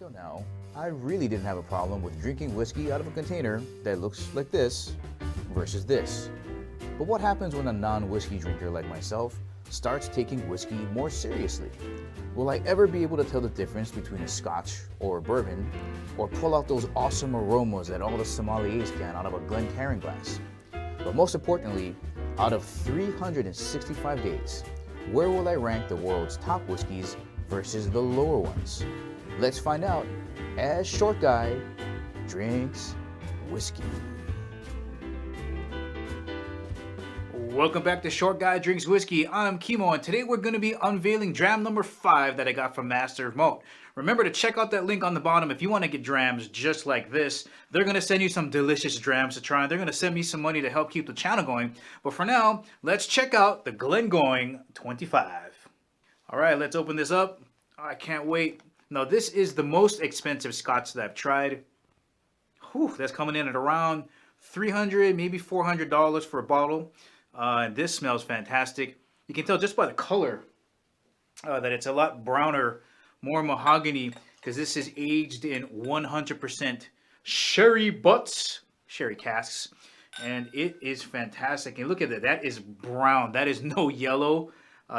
Till now, I really didn't have a problem with drinking whiskey out of a container that looks like this versus this. But what happens when a non-whiskey drinker like myself starts taking whiskey more seriously? Will I ever be able to tell the difference between a scotch or a bourbon, or pull out those awesome aromas that all the sommeliers can out of a Glengoyne glass? But most importantly, out of 365 days, where will I rank the world's top whiskeys versus the lower ones? Let's find out as Short Guy drinks whiskey. Welcome back to Short Guy Drinks Whiskey. I'm Kimo, and today we're going to be unveiling dram number 5 that I got from Master of Malt. Remember to check out that link on the bottom if you want to get drams just like this. They're going to send you some delicious drams to try, and they're going to send me some money to help keep the channel going. But for now, let's check out the Glengoyne 25. All right, let's open this up. I can't wait. Now, this is the most expensive scotch that I've tried. Whew, that's coming in at around $300, maybe $400 for a bottle. And this smells fantastic. You can tell just by the color that it's a lot browner, more mahogany, because this is aged in 100% sherry butts, sherry casks. And it is fantastic. And look at that. That is brown. That is no yellow.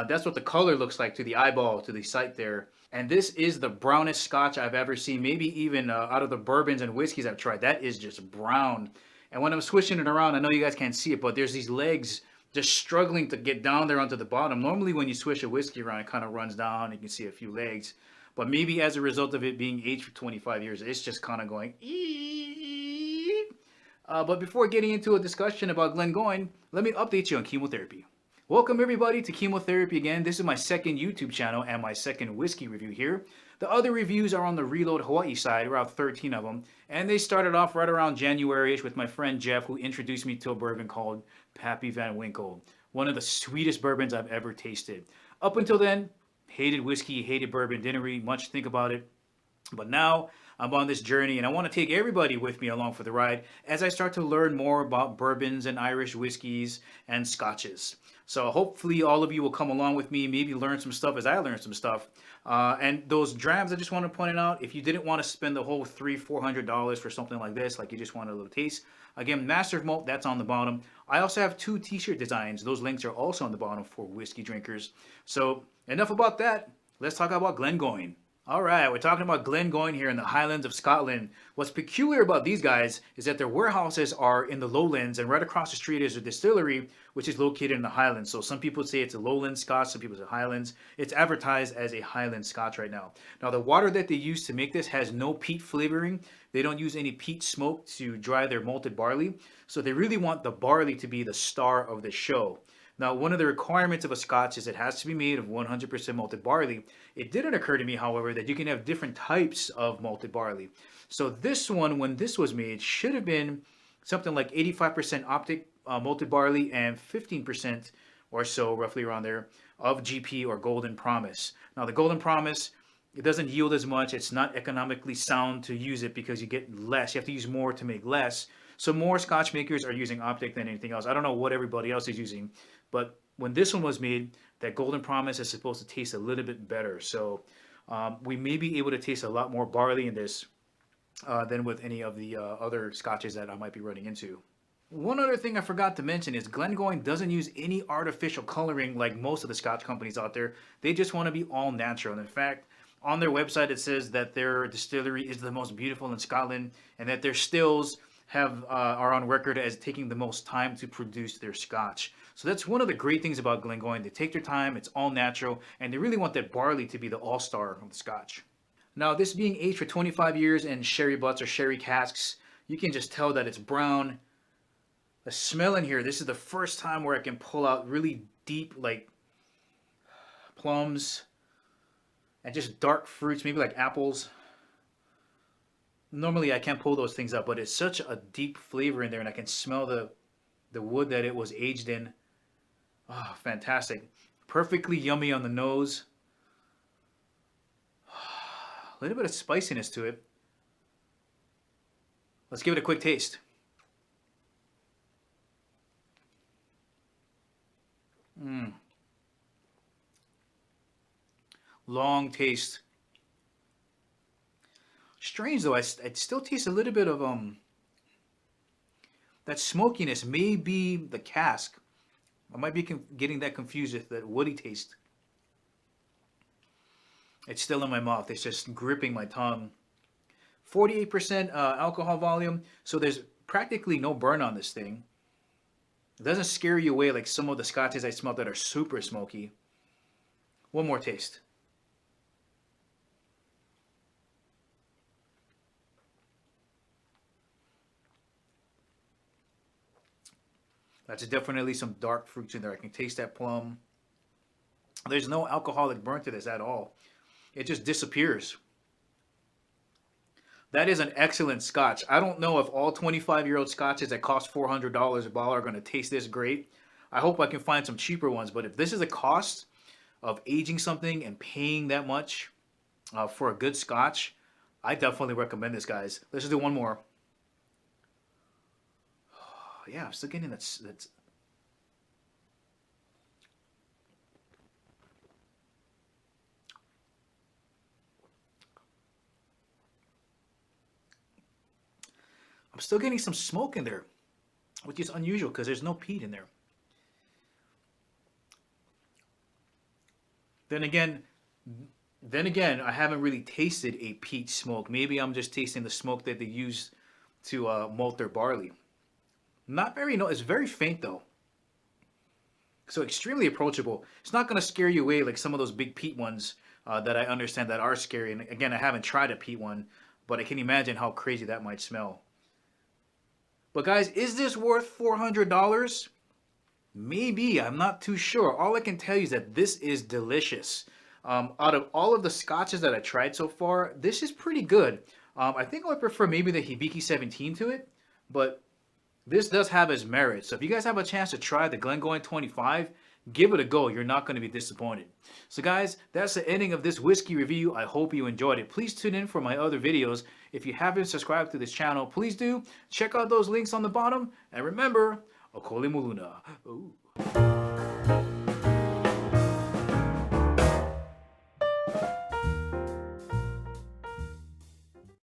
That's what the color looks like to the eyeball, to the sight there. And this is the brownest scotch I've ever seen, maybe even out of the bourbons and whiskeys I've tried. That is just brown. And when I'm swishing it around, I know you guys can't see it, but there's these legs just struggling to get down there onto the bottom. Normally when you swish a whiskey around, it kind of runs down. You can see a few legs. But maybe as a result of it being aged for 25 years, it's just kind of going, eep. But before getting into a discussion about Glengoyne, let me update you on chemotherapy. Welcome everybody to Chemotherapy again. This is my second YouTube channel and my second whiskey review here. The other reviews are on the Reload Hawaii side, around 13 of them. And they started off right around January-ish with my friend Jeff, who introduced me to a bourbon called Pappy Van Winkle. One of the sweetest bourbons I've ever tasted. Up until then, hated whiskey, hated bourbon, didn't really much think about it. But now I'm on this journey and I want to take everybody with me along for the ride as I start to learn more about bourbons and Irish whiskeys and scotches. So hopefully all of you will come along with me, maybe learn some stuff as I learn some stuff. And those drams, I just want to point it out, if you didn't want to spend the whole $300-400 for something like this, like you just want a little taste, again, Master of Malt, that's on the bottom. I also have 2 t-shirt designs. Those links are also on the bottom for whiskey drinkers. So enough about that. Let's talk about Glengoyne. All right, we're talking about Glengoyne here in the Highlands of Scotland. What's peculiar about these guys is that their warehouses are in the lowlands, and right across the street is a distillery, which is located in the Highlands. So some people say it's a lowland Scotch, some people say Highlands. It's advertised as a Highland Scotch right now. Now, the water that they use to make this has no peat flavoring. They don't use any peat smoke to dry their malted barley. So they really want the barley to be the star of the show. Now, one of the requirements of a scotch is it has to be made of 100% malted barley. It didn't occur to me, however, that you can have different types of malted barley. So this one, when this was made, should have been something like 85% optic malted barley and 15% or so, roughly around there, of GP or Golden Promise. Now, the Golden Promise, it doesn't yield as much. It's not economically sound to use it because you get less. You have to use more to make less. So more Scotch makers are using optic than anything else. I don't know what everybody else is using, but when this one was made, that Golden Promise is supposed to taste a little bit better. So we may be able to taste a lot more barley in this than with any of the other Scotches that I might be running into. One other thing I forgot to mention is Glengoyne doesn't use any artificial coloring like most of the Scotch companies out there. They just want to be all natural. And in fact, on their website it says that their distillery is the most beautiful in Scotland and that their stills are on record as taking the most time to produce their scotch. So that's one of the great things about Glengoyne. They take their time, it's all natural, and they really want that barley to be the all-star of the scotch. Now, this being aged for 25 years in sherry butts or sherry casks, you can just tell that it's brown. The smell in here, this is the first time where I can pull out really deep, like plums and just dark fruits, maybe like apples. Normally I can't pull those things up, but it's such a deep flavor in there, and I can smell the wood that it was aged in. Oh, fantastic. Perfectly yummy on the nose. A little bit of spiciness to it. Let's give it a quick taste. Long taste. Strange though, I still taste a little bit of that smokiness. May be the cask. I might be getting that confused with that woody taste. It's still in my mouth. It's just gripping my tongue. 48% alcohol volume, so there's practically no burn on this thing. It doesn't scare you away like some of the scotches I smell that are super smoky. One more taste. That's definitely some dark fruits in there. I can taste that plum. There's no alcoholic burn to this at all. It just disappears. That is an excellent scotch. I don't know if all 25-year-old scotches that cost $400 a bottle are going to taste this great. I hope I can find some cheaper ones, but if this is the cost of aging something and paying that much for a good scotch, I definitely recommend this, guys. Let's just do one more. Yeah, I'm still getting that's I'm still getting some smoke in there, which is unusual because there's no peat in there. Then again, I haven't really tasted a peat smoke. Maybe I'm just tasting the smoke that they use to malt their barley. Not very, no, it's very faint though. So extremely approachable. It's not going to scare you away like some of those big peat ones that I understand that are scary. And again, I haven't tried a peat one, but I can imagine how crazy that might smell. But guys, is this worth $400? Maybe, I'm not too sure. All I can tell you is that this is delicious. Out of all of the scotches that I tried so far, this is pretty good. I think I would prefer maybe the Hibiki 17 to it, but this does have its merit. So if you guys have a chance to try the Glengoyne 25, give it a go. You're not going to be disappointed. So guys, that's the ending of this whiskey review. I hope you enjoyed it. Please tune in for my other videos. If you haven't subscribed to this channel, please do. Check out those links on the bottom. And remember, Okoli Muluna. Ooh.